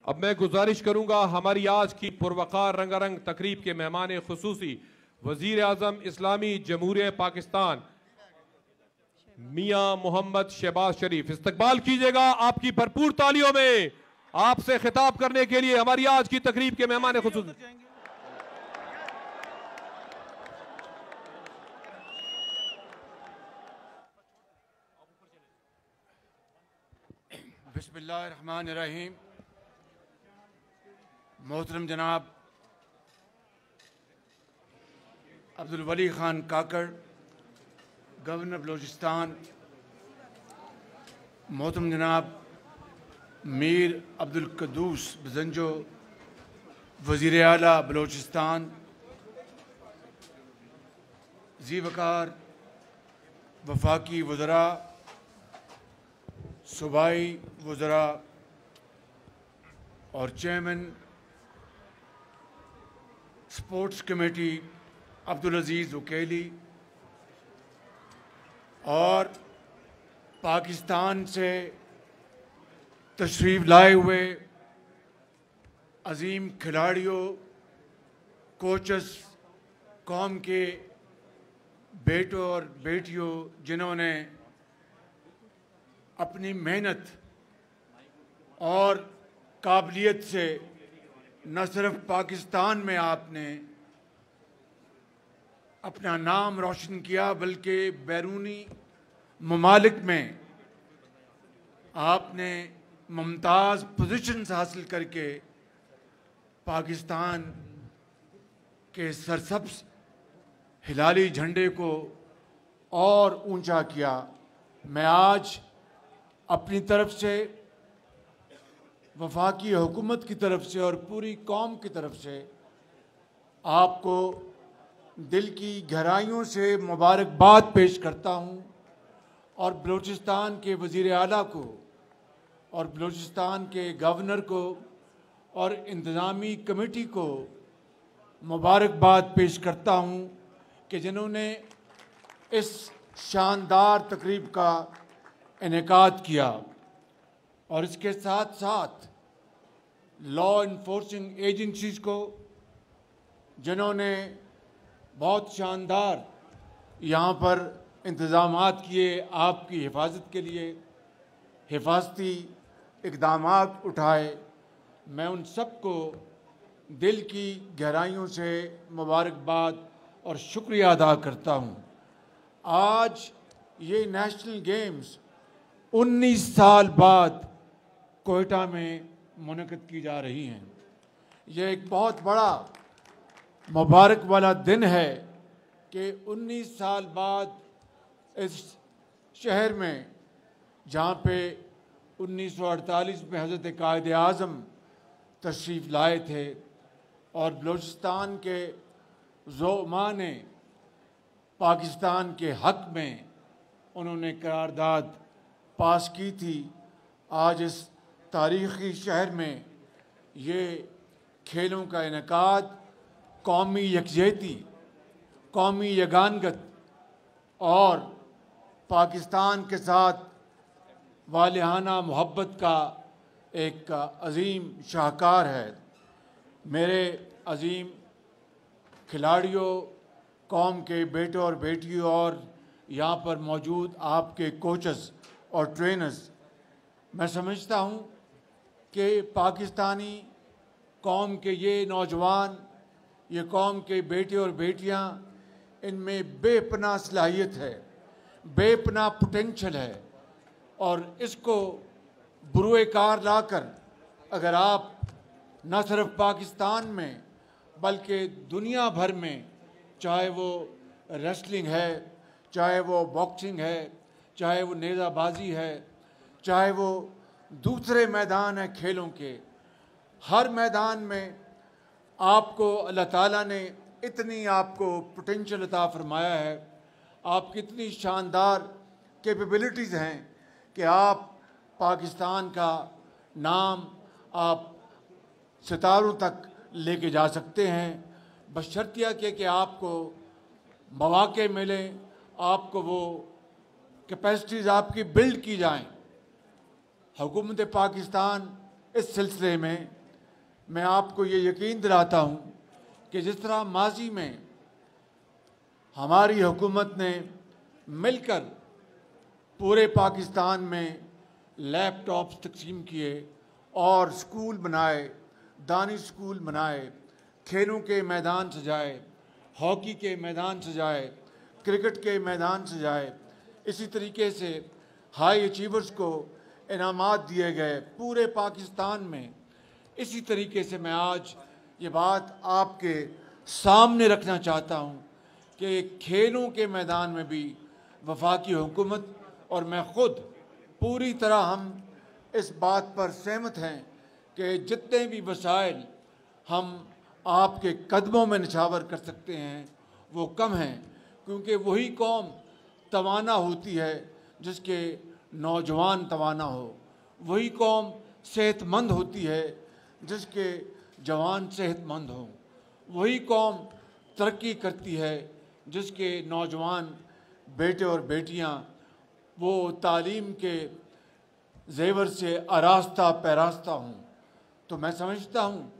अब मैं गुजारिश करूंगा हमारी आज की पुरवकार रंगारंग तकरीब के मेहमान खुसूसी वजीर आजम इस्लामी जमहूरिया पाकिस्तान मियां मोहम्मद शहबाज शरीफ इस्तकबाल कीजिएगा आपकी भरपूर तालियों में। आपसे खिताब करने के लिए हमारी आज की तकरीब के मेहमान खुसूसी बिस्मिल्लाहिर्रहमानिर्रहीम। मोहतरम जनाब अब्दुल वली खान काकड़, गवर्नर बलोचिस्तान, मोहतरम जनाब मीर अब्दुल कद्दूस बजंजो, वज़ीर आला बलोचिस्तान, ज़ी वक़ार वफाकी वज़रा, सूबाई वज़रा और चेयरमैन स्पोर्ट्स कमेटी अब्दुल अजीज़ उकेली और पाकिस्तान से तशरीफ़ लाए हुए अजीम खिलाड़ियों, कोचस, कौम के बेटों और बेटियों जिन्होंने अपनी मेहनत और काबिलियत से न सिर्फ पाकिस्तान में आपने अपना नाम रोशन किया बल्कि बैरूनी ममालिक में आपने मुमताज़ पोजीशंस हासिल करके पाकिस्तान के सरसब्ज़ हिलाली झंडे को और ऊंचा किया। मैं आज अपनी तरफ से, वफाकी हुकूमत की तरफ से और पूरी कौम की तरफ से आपको दिल की गहराइयों से मुबारकबाद पेश करता हूँ और बलूचिस्तान के वज़ीर आला को और बलूचिस्तान के गवर्नर को और इंतज़ामी कमेटी को मुबारकबाद पेश करता हूँ कि जिन्होंने इस शानदार तकरीब का इनेकाद किया और इसके साथ साथ लॉ इन्फोर्सिंग एजेंसीज़ को जिन्होंने बहुत शानदार यहाँ पर इंतज़ामात किए, आपकी हिफाजत के लिए हिफाजती इक़दामात उठाए। मैं उन सब को दिल की गहराइयों से मुबारकबाद और शुक्रिया अदा करता हूँ। आज ये नेशनल गेम्स 19 साल बाद कोयटा में मुनक़िद की जा रही हैं। ये एक बहुत बड़ा मुबारक वाला दिन है कि 19 साल बाद इस शहर में, जहाँ पे 1948 में हज़रत कायद आज़म तशरीफ़ लाए थे और बलूचिस्तान के ज़ोमा ने पाकिस्तान के हक़ में उन्होंने करारदाद पास की थी, आज इस तारीख़ी शहर में ये खेलों का इनेकाद कौमी यकजहती, कौमी यगानगत और पाकिस्तान के साथ वालिहाना मोहब्बत का एक अज़ीम शाहकार है। मेरे अज़ीम खिलाड़ियों, कौम के बेटों और बेटियों और यहाँ पर मौजूद आपके कोचस और ट्रेनर्स, मैं समझता हूँ कि पाकिस्तानी कौम के ये नौजवान, ये कौम के बेटे और बेटियाँ, इनमें बेपनाह सलाहियत है, बेपनाह पोटेंशल है और इसको बुरुए कार लाकर अगर आप न सिर्फ पाकिस्तान में बल्कि दुनिया भर में, चाहे वो रेसलिंग है, चाहे वो बॉक्सिंग है, चाहे वो नेज़ाबाजी है, चाहे वो दूसरे मैदान हैं खेलों के, हर मैदान में आपको अल्लाह ताला ने इतनी आपको पोटेंशियल अता फरमाया है, आपकी इतनी शानदार कैपेबिलिटीज़ हैं कि आप पाकिस्तान का नाम आप सितारों तक लेके जा सकते हैं, बशर्तिया कि आपको मौक़े मिलें, आपको वो कैपेसिटीज़ आपकी बिल्ड की जाएं। हुकूमत पाकिस्तान इस सिलसिले में मैं आपको ये यकीन दिलाता हूँ कि जिस तरह माजी में हमारी हुकूमत ने मिलकर पूरे पाकिस्तान में लैपटॉप्स तकसीम किए और स्कूल बनाए, दानिश स्कूल बनाए, खेलों के मैदान सजाए, हॉकी के मैदान सजाए, क्रिकेट के मैदान सजाए, इसी तरीके से हाई अचीवर्स को इनामात दिए गए पूरे पाकिस्तान में। इसी तरीके से मैं आज ये बात आपके सामने रखना चाहता हूँ कि खेलों के मैदान में भी वफाकी हुकूमत और मैं ख़ुद पूरी तरह हम इस बात पर सहमत हैं कि जितने भी वसाइल हम आपके कदमों में निछावर कर सकते हैं वो कम हैं, क्योंकि वही कौम तवाना होती है जिसके नौजवान तवाना हो, वही कौम सेहतमंद होती है जिसके जवान सेहतमंद हों, वही कौम तरक्की करती है जिसके नौजवान बेटे और बेटियां वो तालीम के जेवर से आरास्ता पैरास्ता हों। तो मैं समझता हूँ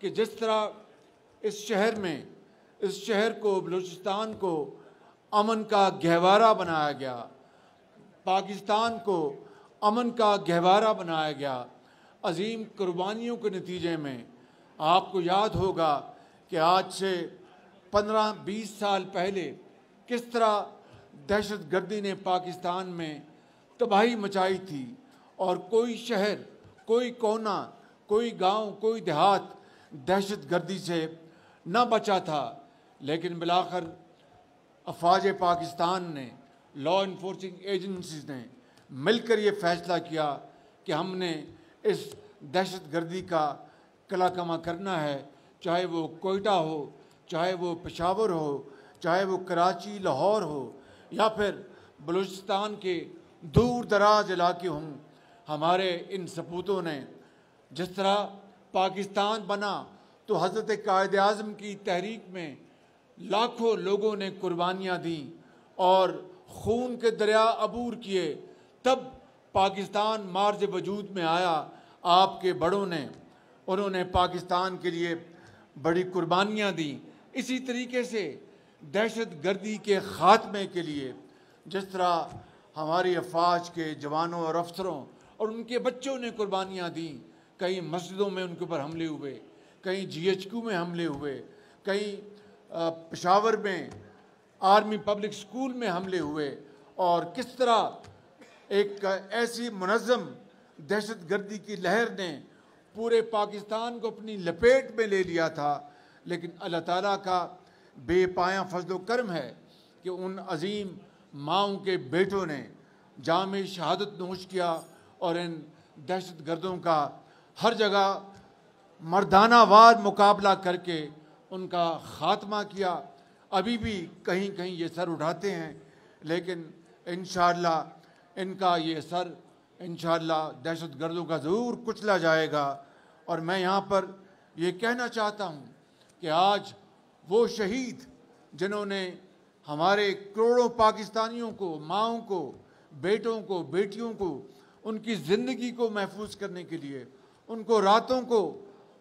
कि जिस तरह इस शहर में, इस शहर को, बलूचिस्तान को अमन का गहवारा बनाया गया, पाकिस्तान को अमन का गहवारा बनाया गया अजीम कुर्बानियों के नतीजे में। आपको याद होगा कि आज से 15-20 साल पहले किस तरह दहशत गर्दी ने पाकिस्तान में तबाही मचाई थी और कोई शहर, कोई कोना, कोई गांव, कोई देहात दहशत गर्दी से न बचा था। लेकिन बिलाखिर अफवाज पाकिस्तान ने, लॉ इन्फोर्सिंग एजेंसीज ने मिलकर ये फैसला किया कि हमने इस दहशत गर्दी का कलाकमा करना है, चाहे वो कोयटा हो, चाहे वो पेशावर हो, चाहे वो कराची, लाहौर हो या फिर बलूचिस्तान के दूर दराज इलाके हों। हमारे इन सपूतों ने जिस तरह पाकिस्तान बना तो हज़रत कायद आज़म की तहरीक में लाखों लोगों ने कुर्बानियाँ दी और खून के दरिया अबूर किए, तब पाकिस्तान मार्ज वजूद में आया। आपके बड़ों ने, उन्होंने पाकिस्तान के लिए बड़ी कुर्बानियाँ दी। इसी तरीके से दहशत गर्दी के ख़ात्मे के लिए जिस तरह हमारी अफवाज के जवानों और अफसरों और उनके बच्चों ने कुर्बानियाँ दी, कई मस्जिदों में उनके ऊपर हमले हुए, कहीं GHQ में हमले हुए, कहीं पेशावर में आर्मी पब्लिक स्कूल में हमले हुए, और किस तरह एक ऐसी मुनज़्ज़म दहशत गर्दी की लहर ने पूरे पाकिस्तान को अपनी लपेट में ले लिया था। लेकिन अल्लाह ताला का बेपाया फजलो करम है कि उन अजीम माओं के बेटों ने जामे शहादत नोश किया और इन दहशत गर्दों का हर जगह मर्दानावार मुकाबला करके उनका ख़ात्मा किया। अभी भी कहीं कहीं ये सर उठाते हैं, लेकिन इंशाअल्लाह इनका ये सर इंशाअल्लाह दहशत गर्दों का ज़रूर कुचला जाएगा। और मैं यहाँ पर ये कहना चाहता हूँ कि आज वो शहीद जिन्होंने हमारे करोड़ों पाकिस्तानियों को, माओं को, बेटों को, बेटियों को, उनकी ज़िंदगी को महफूज करने के लिए, उनको रातों को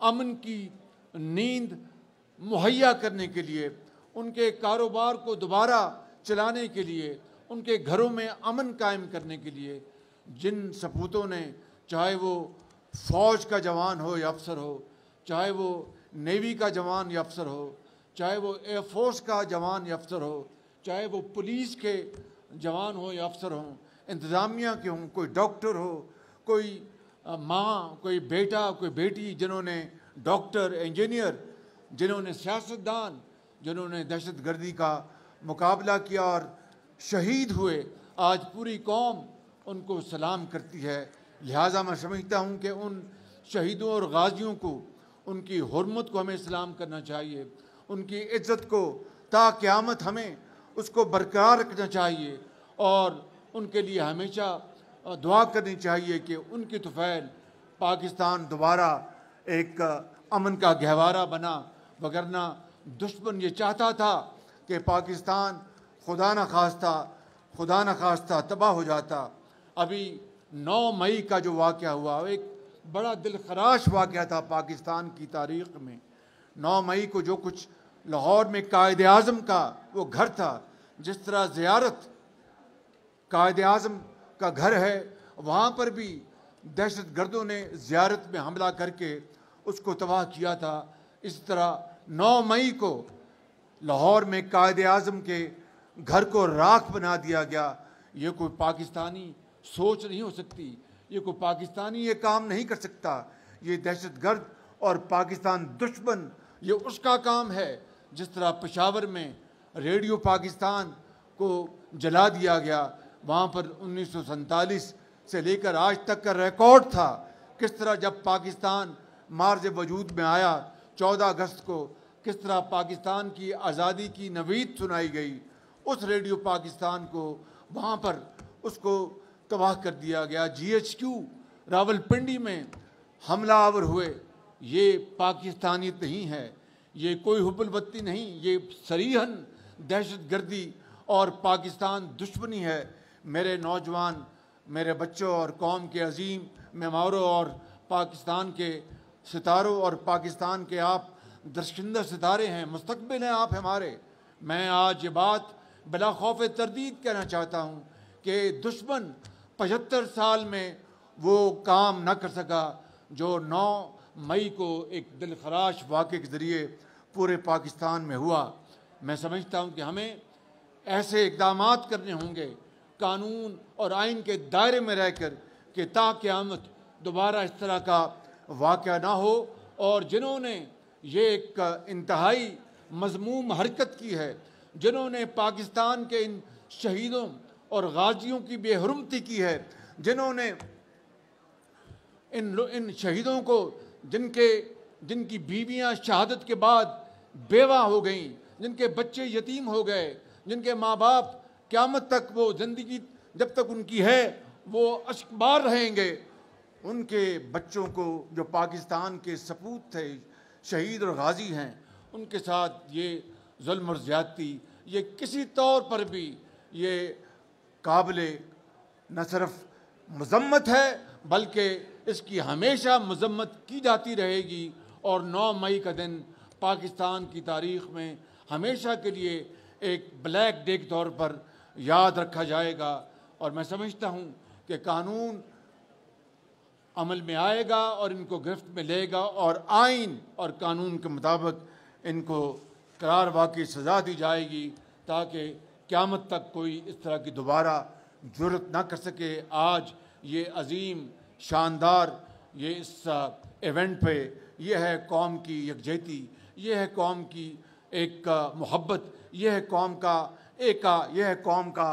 अमन की नींद मुहैया करने के लिए, उनके कारोबार को दोबारा चलाने के लिए, उनके घरों में अमन कायम करने के लिए जिन सपूतों ने, चाहे वो फ़ौज का जवान हो या अफसर हो, चाहे वो नेवी का जवान या अफसर हो, चाहे वो एयरफोर्स का जवान या अफसर हो, चाहे वो पुलिस के जवान हो या अफसर हों, इंतज़ामिया के हों, कोई डॉक्टर हो, कोई माँ, कोई बेटा, कोई बेटी, जिन्होंने डॉक्टर, इंजीनियर, जिन्होंने सियासतदान, जिन्होंने दहशत गर्दी का मुकाबला किया और शहीद हुए, आज पूरी कौम उनको सलाम करती है। लिहाजा मैं समझता हूँ कि उन शहीदों और गाजियों को, उनकी हुर्मत को हमें सलाम करना चाहिए, उनकी इज़्ज़त को ता क़यामत हमें उसको बरकरार रखना चाहिए और उनके लिए हमेशा दुआ करनी चाहिए कि उनकी तुफ़ैल पाकिस्तान दोबारा एक अमन का गहवारा बना। वगरना दुश्मन ये चाहता था कि पाकिस्तान खुदा न खास्ता तबाह हो जाता। अभी 9 मई का जो वाक़या हुआ, एक बड़ा दिलखराश वाक़या था पाकिस्तान की तारीख़ में। 9 मई को जो कुछ लाहौर में कायद आज़म का वो घर था, जिस तरह ज़ियारत कायद आज़म का घर है, वहाँ पर भी दहशत गर्दों ने ज़ियारत में हमला करके उसको तबाह किया था। इस तरह 9 मई को लाहौर में कायद आज़म के घर को राख बना दिया गया। ये कोई पाकिस्तानी सोच नहीं हो सकती, ये कोई पाकिस्तानी ये काम नहीं कर सकता। ये दहशत गर्द और पाकिस्तान दुश्मन, ये उसका काम है। जिस तरह पेशावर में रेडियो पाकिस्तान को जला दिया गया, वहाँ पर 1947 से लेकर आज तक का रिकॉर्ड था। किस तरह जब पाकिस्तान मार्ज वजूद में आया 14 अगस्त को, किस तरह पाकिस्तान की आज़ादी की नवीद सुनाई गई, उस रेडियो पाकिस्तान को वहाँ पर उसको तबाह कर दिया गया। GHQ रावलपिंडी में हमला आवर हुए, ये पाकिस्तानियत नहीं है, ये कोई हुब्बुल-वतनी नहीं, ये सरीहन दहशत गर्दी और पाकिस्तान दुश्मनी है। मेरे नौजवान, मेरे बच्चों और कौम के अजीम मेमारों और पाकिस्तान के सितारों और पाकिस्तान के आप दरशिंदा सितारे हैं, मुस्तकबिल हैं आप हमारे। मैं आज ये बात बिला खौफ तरदीद कहना चाहता हूँ कि दुश्मन 75 साल में वो काम न कर सका जो 9 मई को एक दिलखराश वाक़े के ज़रिए पूरे पाकिस्तान में हुआ। मैं समझता हूँ कि हमें ऐसे इक़दामात करने होंगे कानून और आइन के दायरे में रहकर कि ता क़यामत दोबारा इस तरह का वाक़या ना हो। और जिन्होंने ये एक इंतहाई मज़मूम हरकत की है, जिन्होंने पाकिस्तान के इन शहीदों और गाजियों की बेहुरमती की है, जिन्होंने इन शहीदों को जिनकी बीवियां शहादत के बाद बेवा हो गईं, जिनके बच्चे यतीम हो गए, जिनके माँ बाप क़यामत तक वो ज़िंदगी जब तक उनकी है वो अश्कबार रहेंगे, उनके बच्चों को जो पाकिस्तान के सपूत थे, शहीद और गाजी हैं, उनके साथ ये जुल्म और ज़्यादती ये किसी तौर पर भी ये काबिले न सिर्फ मज़म्मत है बल्कि इसकी हमेशा मज़म्मत की जाती रहेगी। और 9 मई का दिन पाकिस्तान की तारीख़ में हमेशा के लिए एक ब्लैक डे के तौर पर याद रखा जाएगा। और मैं समझता हूँ कि कानून अमल में आएगा और इनको गिरफ्त में लेगा और आइन और कानून के मुताबिक इनको करार वाक़ई सज़ा दी जाएगी ताकि क़यामत तक कोई इस तरह की दोबारा जुर्रत ना कर सके। आज ये अजीम शानदार ये इस इवेंट पे ये है कौम की यकजहती, ये है कौम की एक मोहब्बत, ये है कौम का एका, ये है कौम का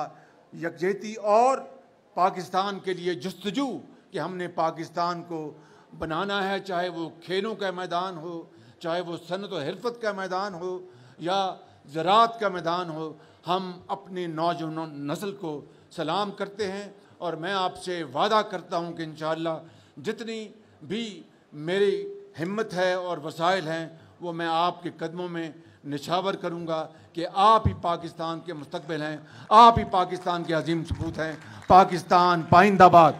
यकजहती और पाकिस्तान के लिए जस्तजू कि हमने पाकिस्तान को बनाना है, चाहे वो खेलों का मैदान हो, चाहे वो सनत और हिरफत का मैदान हो या ज़राअत का मैदान हो। हम अपनी नौजवान नस्ल को सलाम करते हैं और मैं आपसे वादा करता हूँ कि इंशाअल्लाह जितनी भी मेरी हिम्मत है और वसाइल हैं वो मैं आपके कदमों में निछावर करूँगा कि आप ही पाकिस्तान के मुस्तकबिल हैं, आप ही पाकिस्तान के अजीम सपूत हैं। पाकिस्तान पाइंदाबाद।